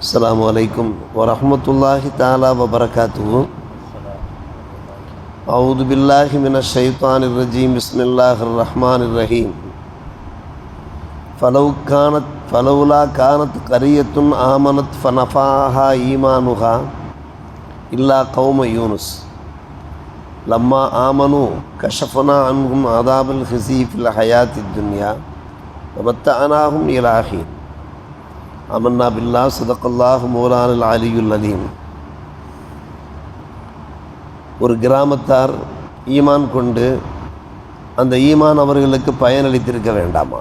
அஸ்ஸலாமு அலைக்கும் வரஹ்மத்துல்லாஹி தஆலா வபரகாத்துஹு. அஊது பில்லாஹி மினஷ் ஷைத்தானிர் ரஜீம். பிஸ்மில்லாஹிர் ரஹ்மானிர் ரஹீம். ஃபலௌலா கானத் கரியத்துன் ஆமனத் ஃபனஃபாஹா ஈமானுஹா இல்லா கௌம யூனுஸ் லம்மா ஆமனு கஷஃபனா அன்ஹும் அதாபல் ஹிஸீ ஃபில் ஹயாத்தித் துன்யா வமத்தஅனாஹும் இலா ஹீன். அமன்னா பில்லாஹ் ஸதகல்லாஹு மௌலானல் அலியுல் அலீம். ஒரு கிராமத்தார் ஈமான் கொண்டு அந்த ஈமான் அவர்களுக்கு பயனளித்திருக்க வேண்டாமா?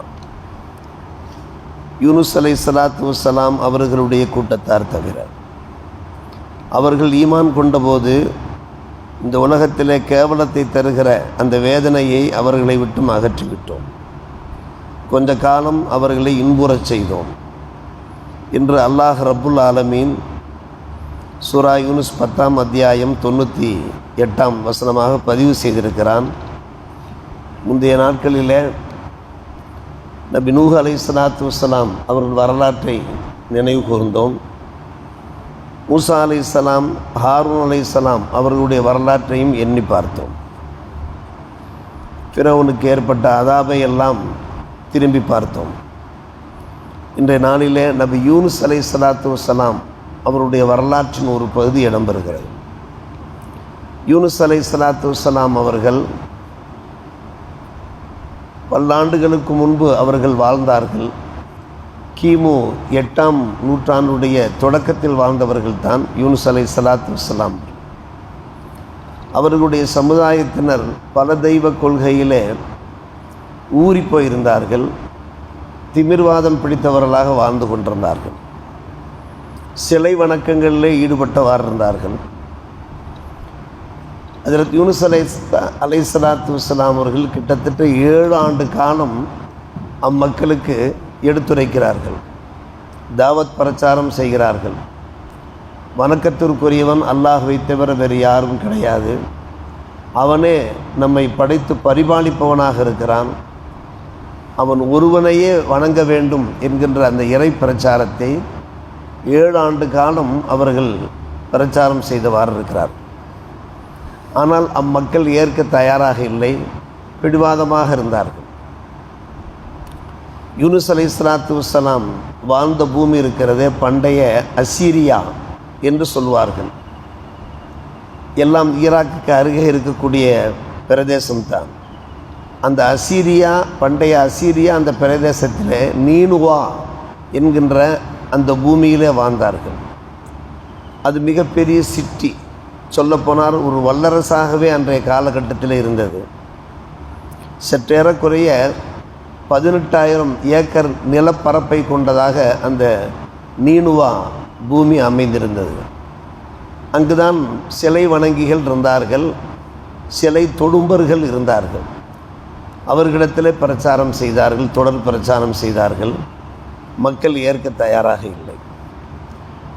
யூனுஸ் அலைஹிஸ்ஸலாத்து வஸ்ஸலாம் அவர்களுடைய கூட்டத்தார் தவிர அவர்கள் ஈமான் கொண்டபோது இந்த உலகத்திலே கேவலத்தை தருகிற அந்த வேதனையை அவர்களை விட்டும் அகற்றிவிட்டோம். கொஞ்ச காலம் அவர்களை இன்புறச் செய்தோம். இன்று அல்லாஹ் ரப்புல் ஆலமீன் சூரா யூனுஸ் 10ஆம் அத்தியாயம் 98ஆம் வசனமாக பதிவு செய்திருக்கிறான். முந்தைய நாட்களிலே நபி நூஹ் அலைஹிஸ்ஸலாத்து வஸ்ஸலாம் அவர்கள் வரலாற்றை நினைவு கூர்ந்தோம். மூசா அலைஹிஸ்ஸலாம், ஹாரூன் அலைஹிஸ்ஸலாம் அவர்களுடைய வரலாற்றையும் எண்ணி பார்த்தோம். ஃபிரௌனுக்கு ஏற்பட்ட அதாபை எல்லாம் திரும்பி பார்த்தோம். இன்றைய நாளிலே நபி யூனுஸ் அலைஹிஸ்ஸலாத்து வஸ்ஸலாம் அவருடைய வரலாற்றின் ஒரு பகுதி இடம்பெறுகிறது. யூனுஸ் அலைஹிஸ்ஸலாத்து வஸ்ஸலாம் அவர்கள் பல்லாண்டுகளுக்கு முன்பு அவர்கள் வாழ்ந்தார்கள். கிமு 8ஆம் நூற்றாண்டுடைய தொடக்கத்தில் வாழ்ந்தவர்கள் தான் யூனுஸ் அலைஹிஸ்ஸலாத்து வஸ்ஸலாம். அவர்களுடைய சமுதாயத்தினர் பல தெய்வ கொள்கையிலே ஊறி போயிருந்தார்கள். திமிர்வாதம் பிடித்தவர்களாக வாழ்ந்து கொண்டிருந்தார்கள். சிலை வணக்கங்களிலே ஈடுபட்டவாறு இருந்தார்கள். ஹஜ்ரத் யூனுஸ் அலைஹிஸ்ஸலாத்து வஸ்ஸலாம் அவர்கள் கிட்டத்தட்ட 7 ஆண்டு காலம் அம்மக்களுக்கு எடுத்துரைக்கிறார்கள், தாவத் பிரச்சாரம் செய்கிறார்கள். வணக்கத்திற்குரியவன் அல்லாஹ்வை தவிர வேறு யாரும் கிடையாது, அவனே நம்மை படைத்து பரிபாலிப்பவனாக இருக்கிறான், அவன் ஒருவனையே வணங்க வேண்டும் என்கின்ற அந்த இறை பிரச்சாரத்தை 7 ஆண்டு காலம் அவர்கள் பிரச்சாரம் செய்தவாறு இருக்கிறார். ஆனால் அம்மக்கள் ஏற்க தயாராக இல்லை, பிடிவாதமாக இருந்தார்கள். யூனுஸ் அலைஹிஸ்ஸலாத்து வஸ்ஸலாம் வாழ்ந்த பூமி இருக்கிறதே பண்டைய அசீரியா என்று சொல்வார்கள். எல்லாம் ஈராக்குக்கு அருகே இருக்கக்கூடிய பிரதேசம்தான். அந்த அசீரியா, பண்டைய அசீரியா அந்த பிரதேசத்தில் நீனுவா என்கின்ற அந்த பூமியிலே வாழ்ந்தார்கள். அது மிகப்பெரிய சிட்டி, சொல்லப்போனால் ஒரு வல்லரசாகவே அன்றைய காலகட்டத்தில் இருந்தது. சற்றேறக்குறைய 18,000 ஏக்கர் நிலப்பரப்பை கொண்டதாக அந்த நீனுவா பூமி அமைந்திருந்தது. அங்குதான் சிலை வணங்கிகள் இருந்தார்கள், சிலை தொடும்பர்கள் இருந்தார்கள். அவர்களிடத்தில் பிரச்சாரம் செய்தார்கள், தொடர் பிரச்சாரம் செய்தார்கள். மக்கள் ஏற்க தயாராக இல்லை.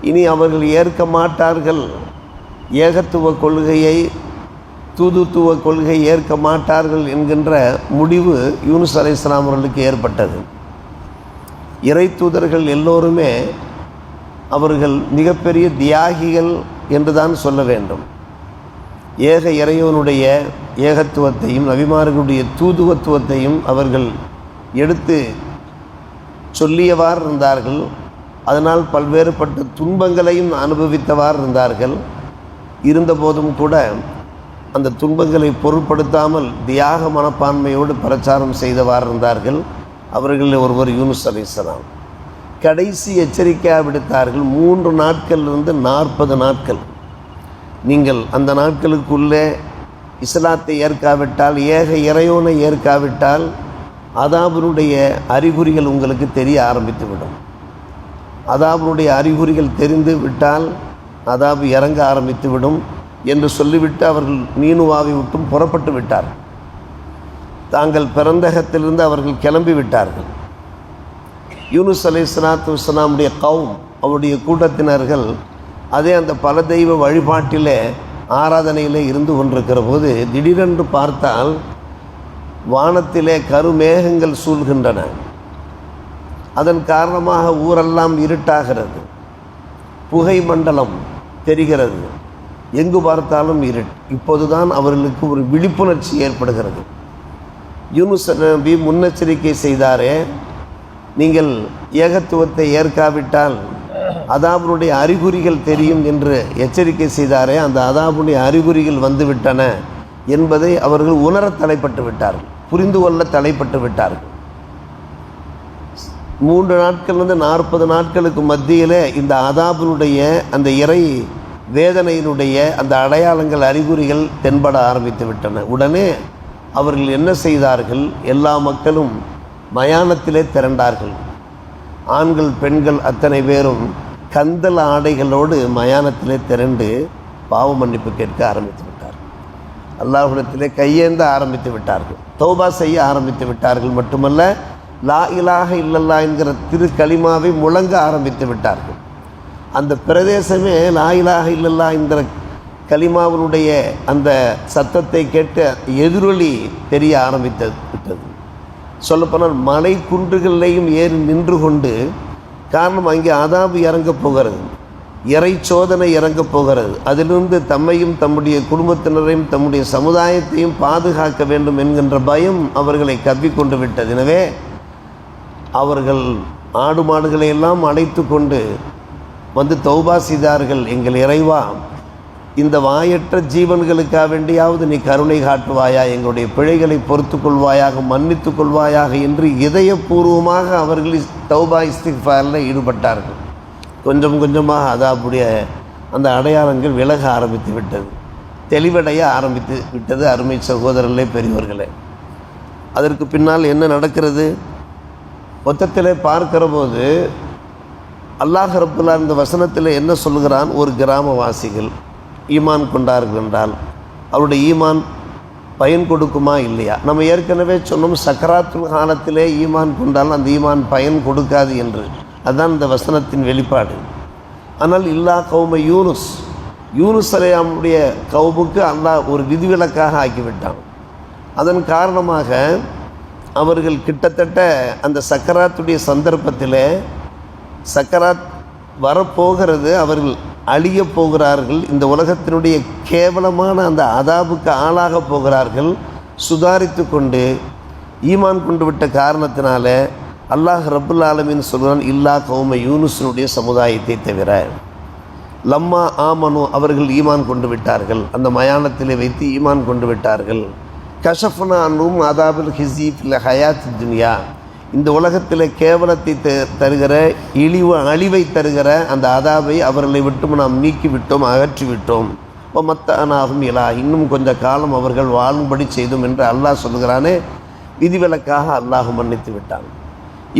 இனி அவர்கள் ஏற்க மாட்டார்கள், ஏகத்துவ கொள்கையை, தூதுத்துவ கொள்கை ஏற்க மாட்டார்கள் என்கின்ற முடிவு யூனுஸ் அலைஹிஸ்ஸலாம் அவர்களுக்கு ஏற்பட்டது. இறை தூதர்கள் எல்லோருமே அவர்கள் மிகப்பெரிய தியாகிகள் என்றுதான் சொல்ல வேண்டும். ஏக இறைவனுடைய ஏகத்துவத்தையும் நபிமார்களுடைய தூதுவத்துவத்தையும் அவர்கள் எடுத்து சொல்லியவாறு இருந்தார்கள். அதனால் பல்வேறுபட்ட துன்பங்களையும் அனுபவித்தவாறு இருந்தார்கள். இருந்தபோதும் கூட அந்த துன்பங்களை பொருட்படுத்தாமல் தியாக மனப்பான்மையோடு பிரச்சாரம் செய்தவாறு இருந்தார்கள். அவர்களில் ஒருவர் யூனுஸ் அலைஹிஸ்ஸலாம். கடைசி எச்சரிக்கையாக விடுத்தார்கள், 3 நாட்களிலிருந்து 40 நாட்கள் நீங்கள் அந்த நாட்களுக்குள்ளே இஸ்லாத்தை ஏற்காவிட்டால், ஏக இறைவனை ஏற்காவிட்டால் அதாபனுடைய அறிகுறிகள் உங்களுக்கு தெரிய ஆரம்பித்துவிடும். அதாபனுடைய அறிகுறிகள் தெரிந்து விட்டால் அதாபு இறங்க ஆரம்பித்துவிடும் என்று சொல்லிவிட்டு அவர்கள் நீனுவாவை விட்டும் புறப்பட்டு விட்டார். தாங்கள் பிறந்தகத்திலிருந்து அவர்கள் கிளம்பி விட்டார்கள். யூனுஸ் அலைஹிஸ்ஸலாத்து வஸ்ஸலாமுடைய கௌம், அவருடைய கூட்டத்தினர்கள் அதே அந்த பல தெய்வ வழிபாட்டிலே ஆராதனையிலே இருந்து கொண்டிருக்கிற போது திடீரென்று பார்த்தால் வானத்திலே கருமேகங்கள் சூழ்கின்றன. அதன் காரணமாக ஊரெல்லாம் இருட்டாகிறது. புகை மண்டலம் தெரிகிறது, எங்கு பார்த்தாலும் இருட்டு. இப்போதுதான் அவர்களுக்கு ஒரு விழிப்புணர்ச்சி ஏற்படுகிறது. யூனுஸ் நபி முன்னெச்சரிக்கை செய்தாரே, நீங்கள் ஏகத்துவத்தை ஏற்காவிட்டால் அதாபுடைய அறிகுறிகள் தெரியும் என்று எச்சரிக்கை செய்தாரே, அந்த அதாபுடைய அறிகுறிகள் வந்துவிட்டன என்பதை அவர்கள் உணர தலைப்பட்டு விட்டார்கள், புரிந்து கொள்ள தலைப்பட்டு விட்டார்கள். 3 நாட்கள் 40 நாட்களுக்கு மத்தியில் இந்த அதாபுடைய அந்த இறை வேதனையினுடைய அந்த அடையாளங்கள் அறிகுறிகள் தென்பட ஆரம்பித்து விட்டன. உடனே அவர்கள் என்ன செய்தார்கள்? எல்லா மக்களும் மயானத்திலே திரண்டார்கள். ஆண்கள் பெண்கள் அத்தனை பேரும் கந்தல் ஆடைகளோடு மயானத்திலே திரண்டு பாவ மன்னிப்பு கேட்க ஆரம்பித்து விட்டார்கள். அல்லாஹ்விடத்திலே கையேந்த ஆரம்பித்து விட்டார்கள். தௌபா செய்ய ஆரம்பித்து விட்டார்கள். மட்டுமல்ல, லா இலாஹ இல்லல்லா என்கிற திரு கலிமாவை முழங்க ஆரம்பித்து விட்டார்கள். அந்த பிரதேசமே லா இலாஹ இல்லல்லா என்கிற கலிமாவினுடைய அந்த சத்தத்தை கேட்டு எதிரொலி தெரிய விட்டது. சொல்லப்போனால் மலை குன்றுகளிலேயும் ஏறி நின்று கொண்டு, காரணம் அங்கே அதாபு இறங்கப் போகிறது, இறை சோதனை இறங்கப் போகிறது. அதிலிருந்து தம்மையும் தம்முடைய குடும்பத்தினரையும் தம்முடைய சமுதாயத்தையும் பாதுகாக்க வேண்டும் என்கின்ற பயம் அவர்களை கவ்விக்கொண்டு விட்டது. எனவே அவர்கள் ஆடு மாடுகளை எல்லாம் அழைத்து கொண்டு வந்து தௌபா செய்தார்கள். எங்கள் இறைவா, இந்த வாயற்ற ஜீவன்களுக்காக வேண்டியாவது நீ கருணை காட்டுவாயா, எங்களுடைய பிழைகளை பொறுத்து கொள்வாயாக, மன்னித்து கொள்வாயாக என்று இதயபூர்வமாக அவர்கள் தௌபா இஸ்திக்ஃபாரில் ஈடுபட்டார்கள். கொஞ்சம் கொஞ்சமாக அதாபுடைய அந்த அடையாளங்கள் விலக ஆரம்பித்து விட்டது, தெளிவடைய ஆரம்பித்து விட்டது. அருமை சகோதரர்களே, பெரியவர்களே, அதற்கு பின்னால் என்ன நடக்கிறது? மொத்தத்தில் பார்க்கிற போது அல்லாஹ் ரப்புல்லா இந்த வசனத்தில் என்ன சொல்கிறான்? ஒரு கிராமவாசிகள் ஈமான் கொண்டார்கள் என்றால் அவருடைய ஈமான் பயன் கொடுக்குமா இல்லையா? நம்ம ஏற்கனவே சொன்னோம், சக்கராத்துல் காலத்திலே ஈமான் கொண்டால் அந்த ஈமான் பயன் கொடுக்காது என்று. அதுதான் இந்த வசனத்தின் வெளிப்பாடு. ஆனால் இல்லா கௌம யூனுஸ் அலைஹிஸ்ஸலாமுடைய கௌமுக்கு அல்லாஹ் ஒரு விதிவிலக்காக ஆக்கிவிட்டான். அதன் காரணமாக அவர்கள் கிட்டத்தட்ட அந்த சக்கராத்துடைய சந்தர்ப்பத்தில் சக்கராத் வரப்போகிறது, அவர்கள் அழிய போகிறார்கள், இந்த உலகத்தினுடைய கேவலமான அந்த அதாபுக்கு ஆளாக போகிறார்கள். சுதாரித்து கொண்டு ஈமான் கொண்டு விட்ட காரணத்தினால அல்லாஹ் ரப்புல் ஆலமீன் சொல்கிறான், இல்லா கௌம யூனுஸினுடைய சமுதாயத்தை தவிர. லம்மா ஆமனு, அவர்கள் ஈமான் கொண்டு விட்டார்கள், அந்த மயானத்திலே வைத்து ஈமான் கொண்டு விட்டார்கள். கஷஃப்னா அன்ஹும் அதாபுல் ஹிஸி ஃபில் ஹயாத் துன்யா, இந்த உலகத்தில் கேவலத்தை தருகிற அழிவை தருகிற அந்த அதாபை அவர்களை விட்டும் நாம் நீக்கிவிட்டோம், அகற்றிவிட்டோம். இப்போ மத்த அனாகும் இலா, இன்னும் கொஞ்ச காலம் அவர்கள் வாழும்படி செய்தோம் என்று அல்லாஹ் சொல்கிறானே, விதிவிலக்காக அல்லாஹ் மன்னித்து விட்டான்.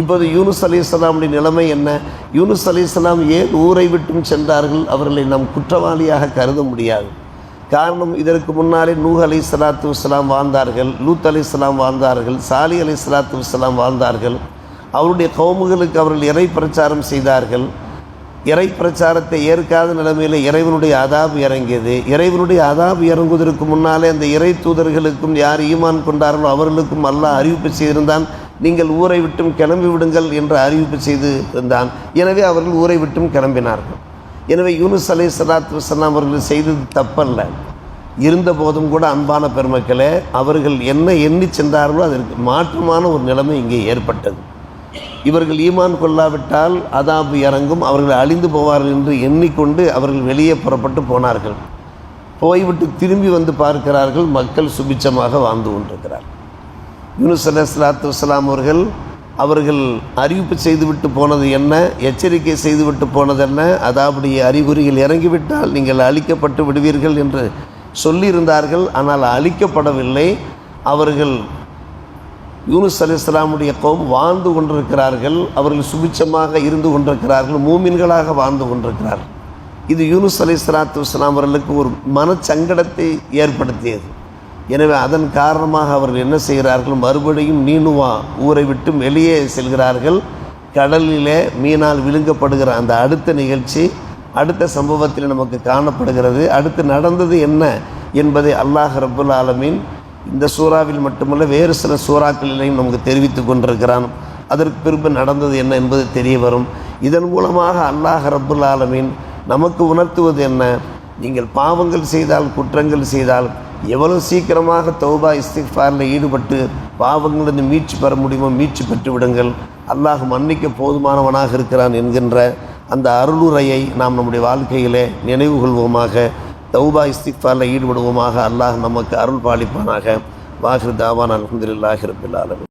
இப்போது யூனுஸ் அலைஹிஸ்ஸலாமுடைய நிலைமை என்ன? யூனுஸ் அலைஹிஸ்ஸலாம் ஏன் ஊரை விட்டும் சென்றார்கள்? அவர்களை நாம் குற்றவாளியாக கருத முடியாது. காரணம், இதற்கு முன்னாலே நூஹ் அலைஹிஸ்ஸலாத்து வஸ்ஸலாம் வாழ்ந்தார்கள், லூத் அலைஹிஸ்ஸலாம் வாழ்ந்தார்கள், சாலி அலைஹிஸ்ஸலாத்து வஸ்ஸலாம் வாழ்ந்தார்கள். அவருடைய கௌமுகளுக்கு அவர்கள் இறை பிரச்சாரம் செய்தார்கள். இறை பிரச்சாரத்தை ஏற்காத நிலைமையில் இறைவனுடைய அதாபு இறங்கியது. இறைவனுடைய அதாபு இறங்குவதற்கு முன்னாலே அந்த இறை தூதர்களுக்கும் யார் ஈமான் கொண்டார்களோ அவர்களுக்கும் அல்லாஹ் அறிவிப்பு செய்திருந்தான், நீங்கள் ஊரை விட்டும் கிளம்பி விடுங்கள் என்று அறிவிப்பு செய்து இருந்தான். எனவே அவர்கள் ஊரை விட்டும் கிளம்பினார்கள். எனவே யூனுஸ் அலைஹிஸ்ஸலாத்து வஸ்ஸலாம் அவர்கள் செய்தது தப்பல்ல. இருந்த போதும் கூட அன்பான பெருமக்களே, அவர்கள் என்ன எண்ணி சென்றார்களோ அதற்கு மாற்றமான ஒரு நிலைமை இங்கே ஏற்பட்டது. இவர்கள் ஈமான் கொள்ளாவிட்டால் அதாபு இறங்கும், அவர்கள் அழிந்து போவார்கள் என்று எண்ணிக்கொண்டு அவர்கள் வெளியே புறப்பட்டு போனார்கள். போய்விட்டு திரும்பி வந்து பார்க்கிறார்கள், மக்கள் சுபிச்சமாக வாழ்ந்து கொண்டிருக்கிறார்கள். யூனுஸ் அலைஹிஸ்ஸலாத்து வஸ்ஸலாம் அவர்கள் அறிவிப்பு செய்துவிட்டு போனது என்ன, எச்சரிக்கை செய்துவிட்டு போனது என்ன? அதாவுடைய அறிகுறிகள் இறங்கிவிட்டால் நீங்கள் அழிக்கப்பட்டு விடுவீர்கள் என்று சொல்லியிருந்தார்கள். ஆனால் அழிக்கப்படவில்லை. அவர்கள் யூனுஸ் அலைஹிஸ்ஸலாமுடைய கௌம் வாழ்ந்து கொண்டிருக்கிறார்கள், அவர்கள் சுபிச்சமாக இருந்து கொண்டிருக்கிறார்கள், மூமின்களாக வாழ்ந்து கொண்டிருக்கிறார்கள். இது யூனுஸ் அலைஹிஸ்ஸலாத்து வஸ்ஸலாம் அவர்களுக்கு ஒரு மனச்சங்கடத்தை ஏற்படுத்தியது. எனவே அதன் காரணமாக அவர்கள் என்ன செய்கிறார்கள்? மறுபடியும் நீனுவா ஊரை விட்டு வெளியே செல்கிறார்கள். கடலிலே மீனால் விழுங்கப்படுகிற அந்த அடுத்த நிகழ்ச்சி அடுத்த சம்பவத்தில் நமக்கு காணப்படுகிறது. அடுத்து நடந்தது என்ன என்பதை அல்லாஹ் ரப்புல் ஆலமீன் இந்த சூறாவில் மட்டுமல்ல வேறு சில சூறாக்களிலையும் நமக்கு தெரிவித்து கொண்டிருக்கிறான். அதற்கு பிறகு நடந்தது என்ன என்பது தெரிய வரும். இதன் மூலமாக அல்லாஹ் ரப்புல் ஆலமீன் நமக்கு உணர்த்துவது என்ன? நீங்கள் பாவங்கள் செய்தால், குற்றங்கள் செய்தால் எவ்வளவு சீக்கிரமாக தௌபா இஸ்திக்ஃபாரில் ஈடுபட்டு பாவங்களிலிருந்து மீட்சி பெற முடியுமோ மீட்சி பெற்று விடுங்கள். அல்லாஹ் மன்னிக்க போதுமானவனாக இருக்கிறான் என்கின்ற அந்த அருளுரையை நாம் நம்முடைய வாழ்க்கையிலே நினைவு கொள்வோமாக. தௌபா இஸ்திக்ஃபாரில் ஈடுபடுவோமாக. அல்லாஹ் நமக்கு அருள் பாலிப்பானாக. வாஹிர் தாவான் அல்ஹம்துலில்லாஹி ரப்பில் ஆலமீன்.